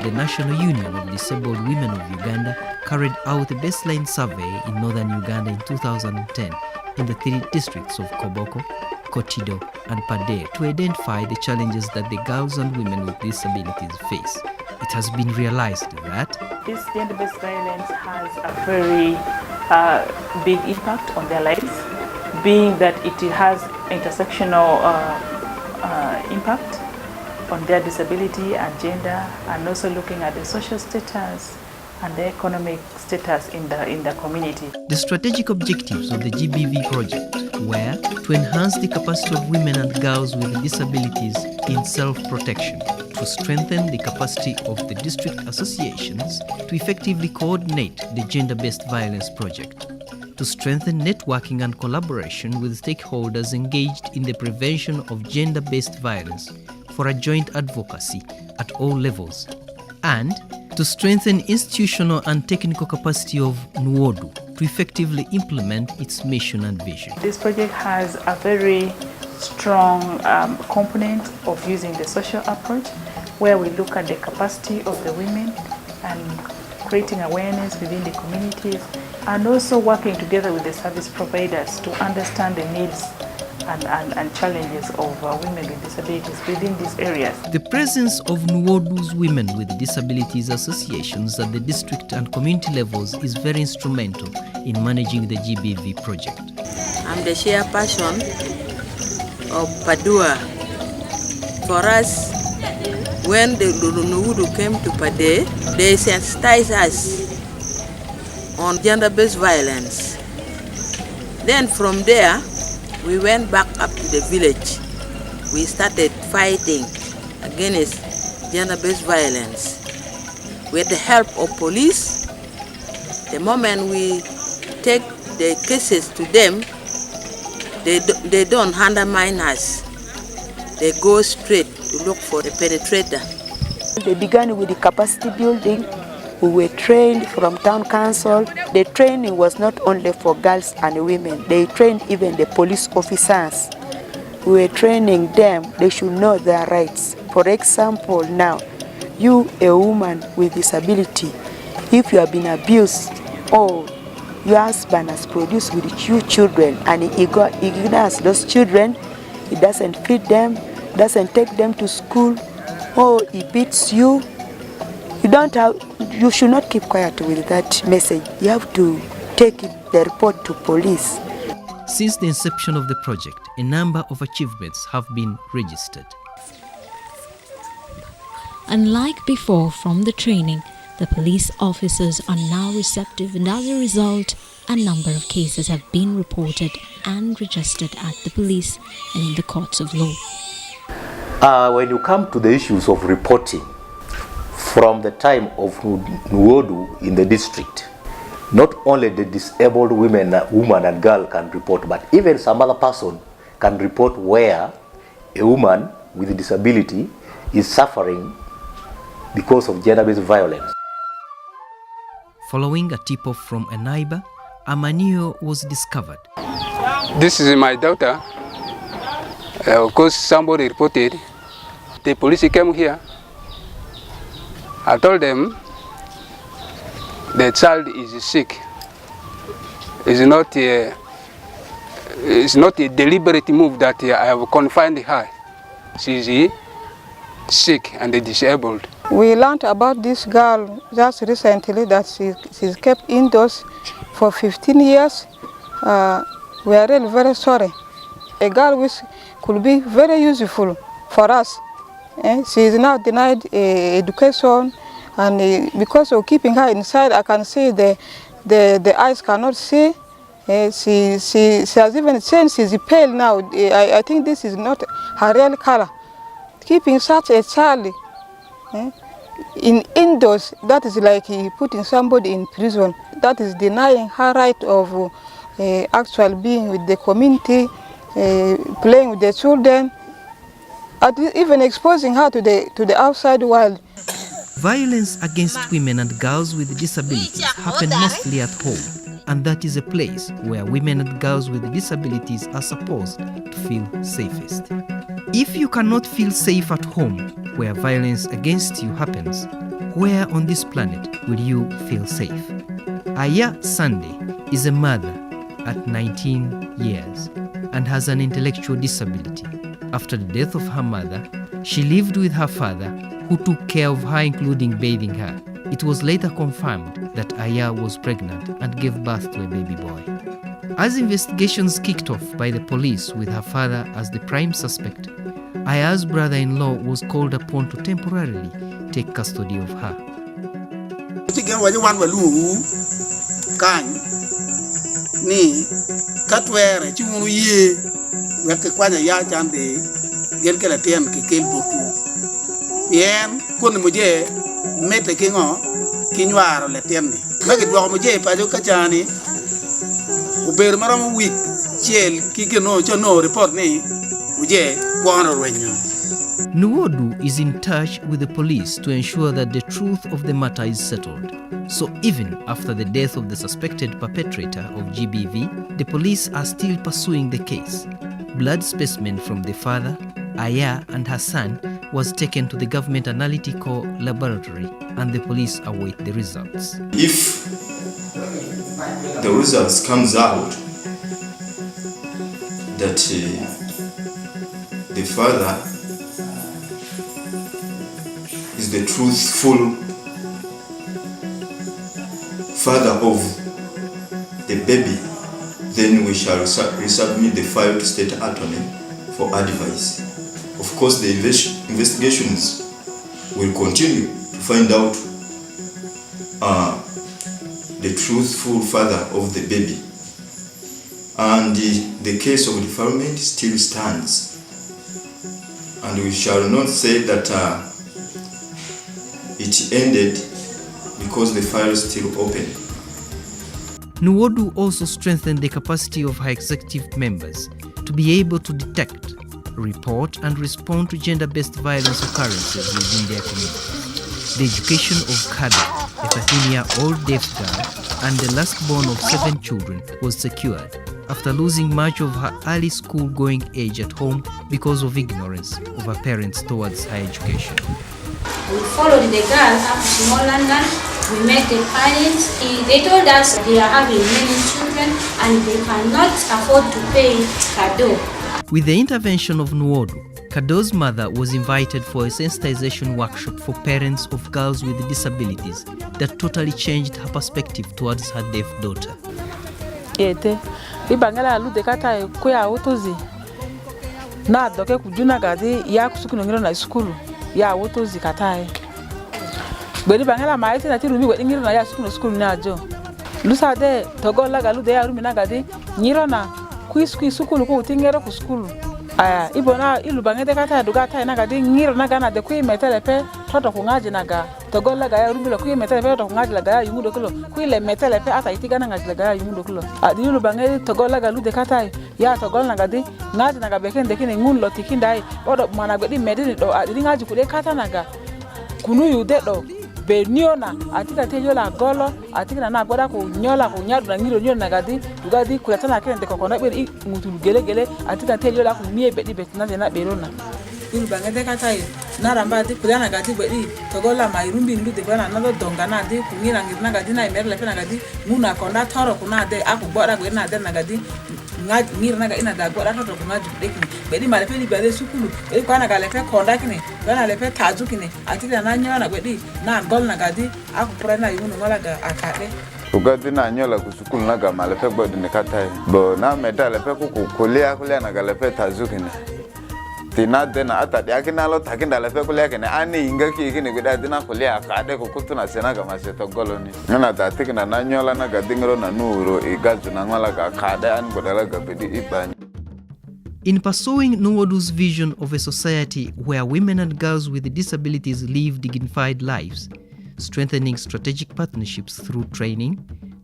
The National Union of Disabled Women of Uganda carried out a baseline survey in northern Uganda in 2010 in the 3 districts of Koboko, Kotido and Pade to identify the challenges that the girls and women with disabilities face. It has been realized that this gender-based violence has a very big impact on their lives, being that it has intersectional impact on their disability and gender, and also looking at the social status and the economic status in the community. The strategic objectives of the GBV project were to enhance the capacity of women and girls with disabilities in self-protection, to strengthen the capacity of the district associations to effectively coordinate the gender-based violence project, to strengthen networking and collaboration with stakeholders engaged in the prevention of gender-based violence for a joint advocacy at all levels, and to strengthen institutional and technical capacity of Nuwodu to effectively implement its mission and vision. This project has a very strong component of using the social approach, where we look at the capacity of the women and creating awareness within the communities, and also working together with the service providers to understand the needs and challenges of women with disabilities within these areas. The presence of Nuwodu's Women with Disabilities Associations at the district and community levels is very instrumental in managing the GBV project. I'm the chairperson of Padua. For us, when the Nuwodu came to Pade, they sensitized us on gender-based violence. Then from there, we went back up to the village. We started fighting against gender-based violence. With the help of police, the moment we take the cases to them, they don't undermine us. They go straight to look for the perpetrator. They began with the capacity building. We were trained from town council. The training was not only for girls and women. They trained even the police officers. We were training them. They should know their rights. For example, now, you, a woman with disability, if you have been abused or your husband has produced with you children and he ignores those children, he doesn't feed them, doesn't take them to school, or he beats you, you should not keep quiet with that message. You have to take the report to police. Since the inception of the project, a number of achievements have been registered. Unlike before from the training, the police officers are now receptive, and as a result, a number of cases have been reported and registered at the police and in the courts of law. When you come to the issues of reporting, from the time of Nuwodu in the district, not only the disabled woman and girl can report, but even some other person can report where a woman with a disability is suffering because of gender-based violence. Following a tip-off from a neighbor, a manure was discovered. This is my daughter. Of course, somebody reported. The police came here. I told them the child is sick. It's not a deliberate move that I have confined her. She's sick and disabled. We learned about this girl just recently, that she's kept indoors for 15 years. We are really very sorry. A girl which could be very useful for us. She is now denied education, and because of keeping her inside, I can see the eyes cannot see. She has even changed. She's pale now. I think this is not her real color. Keeping such a child in indoors, that is like putting somebody in prison. That is denying her right of actual being with the community, playing with the children, and even exposing her to the outside world. Violence against women and girls with disabilities happen mostly at home, and that is a place where women and girls with disabilities are supposed to feel safest. If you cannot feel safe at home, where violence against you happens, where on this planet will you feel safe? Aya Sunday is a mother at 19 years and has an intellectual disability. After the death of her mother, she lived with her father, who took care of her, including bathing her. It was later confirmed that Aya was pregnant and gave birth to a baby boy. As investigations kicked off by the police with her father as the prime suspect, Aya's brother-in-law was called upon to temporarily take custody of her. Yen kun muje mete kingo kinwaro le tienne magi dwo muje pa jo kachani uber maram week chiel kikeno chono report ni muje kwano rwenyo. Nuwodu is in touch with the police to ensure that the truth of the matter is settled. So even after the death of the suspected perpetrator of GBV, the police are still pursuing the case. Blood specimen from the father, Aya, and her son was taken to the government analytical laboratory, and the police await the results. If the results comes out that the father is the truthful father of the baby, then we shall resubmit the file to state attorney for advice. Of course, the investigations will continue to find out the truthful father of the baby. And the case of deferment still stands. And we shall not say that it ended because the file is still open. Nuwodu also strengthened the capacity of her executive members to be able to detect, report and respond to gender-based violence occurrences within their communities. The education of Kada, a 13-year-old deaf girl and the last born of 7 children, was secured after losing much of her early school-going age at home because of ignorance of her parents towards her education. We followed the girl up to small London. We met the parents. They told us they are having many children and they cannot afford to pay Kado. With the intervention of Nuwodu, Kado's mother was invited for a sensitization workshop for parents of girls with disabilities that totally changed her perspective towards her deaf daughter. Na doke kujuna gadi ya kusuku ngiro na school ya woto zikatai beri bangala maiti na tirumi we ngiro na ya school na jo lusa de togola galu de ya rumi na gadi ngiro na kuisku school ko tingero ku school aya ibona ilu bangede kata duga tai na gadi ngiro na gana de ku metele pe toto ku ngaji na ga togola ga ya rumi lo ku metele pe toto ku ngaji la ga ya yumudo kilo ku ile metele pe ata itigana ngaji la ga ya yumudo kilo adi ilu bangede togola galu de kata ya togola na gadi ngaji naga bekende kini ngun lo tikindai odo mana gedi medini do adi ngaji kude kata naga kunu yude do beniona atika tejola golo atika na goda ko nyola ko nyadu na ngiro nyola nagadi dugadi kulatana kende ko kona be ngutulu gele atika tejola ko mie bedi betina na berona ilu bangede kata na ramba ati kulana gadi bedi togola mairumbi ndu de bana na donga na adi kungira ngirna gadi na imerle pe na gadi muna konda toro kuna de aku goda ko na de na gadi ngaji ngir naga ina da goda to ko ngaji dekini bedi male pe libere sukulu e ko na gale pe konda kini bana le pe tazu kini atira na nyola na bedi na gol na gadi aku prena yunu ngola ga akade ugadi na nyola ku sukulu na ga male pe gbodi ne katai bo na meda le pe ku kulia na gale pe tazu kini tina dena ata dia kina lo takinda le pe kulia kini ani inga ki kini gida dina kulia akade ko kutuna sena ga maseto goloni na da tikina na nyola na ga dingro na nuro igazu na ngola ga akade an godala ga bedi ibani. In pursuing Nuwodu's vision of a society where women and girls with disabilities live dignified lives, strengthening strategic partnerships through training,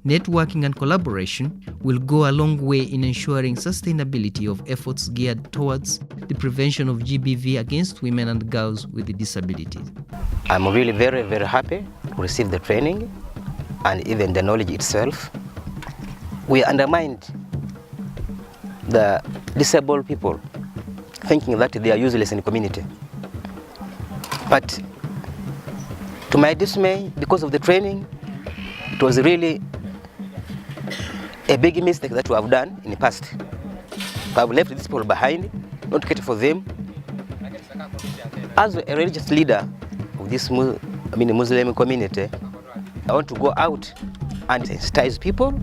networking and collaboration will go a long way in ensuring sustainability of efforts geared towards the prevention of GBV against women and girls with disabilities. I'm really very, very happy to receive the training and even the knowledge itself. We undermined the disabled people, thinking that they are useless in the community. But to my dismay, because of the training, it was really a big mistake that we have done in the past. We have left these people behind, not cater for them. As a religious leader of this Muslim community, I want to go out and sensitize people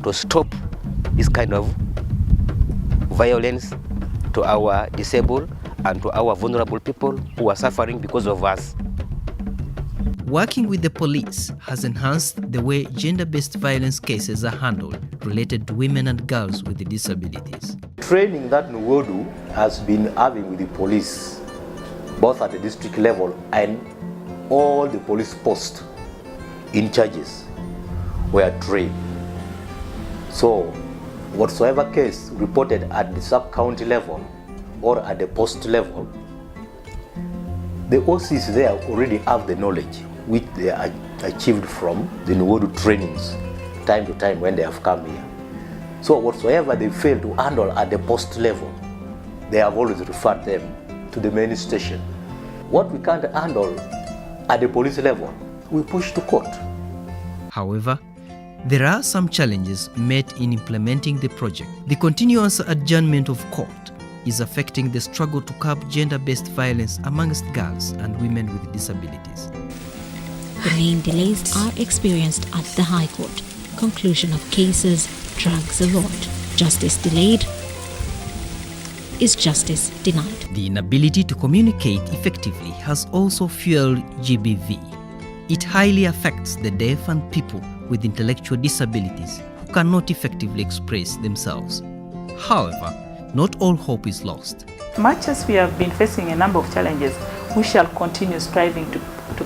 to stop this kind of violence to our disabled and to our vulnerable people who are suffering because of us. Working with the police has enhanced the way gender-based violence cases are handled related to women and girls with disabilities. Training that Nuwodu has been having with the police, both at the district level and all the police posts in charges, were trained. So whatsoever case reported at the sub-county level or at the post level, the OCs there already have the knowledge which they achieved from the Nuwodu trainings time to time when they have come here. So whatsoever they fail to handle at the post level, they have always referred them to the main station. What we can't handle at the police level, we push to court. However, there are some challenges met in implementing the project. The continuous adjournment of court is affecting the struggle to curb gender-based violence amongst girls and women with disabilities. The main delays are experienced at the High Court. Conclusion of cases drags a lot. Justice delayed is justice denied. The inability to communicate effectively has also fueled GBV. It highly affects the deaf and people with intellectual disabilities who cannot effectively express themselves. However, not all hope is lost. Much as we have been facing a number of challenges, we shall continue striving to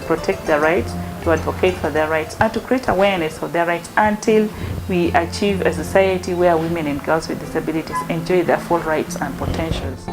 protect their rights, to advocate for their rights, and to create awareness of their rights until we achieve a society where women and girls with disabilities enjoy their full rights and potentials.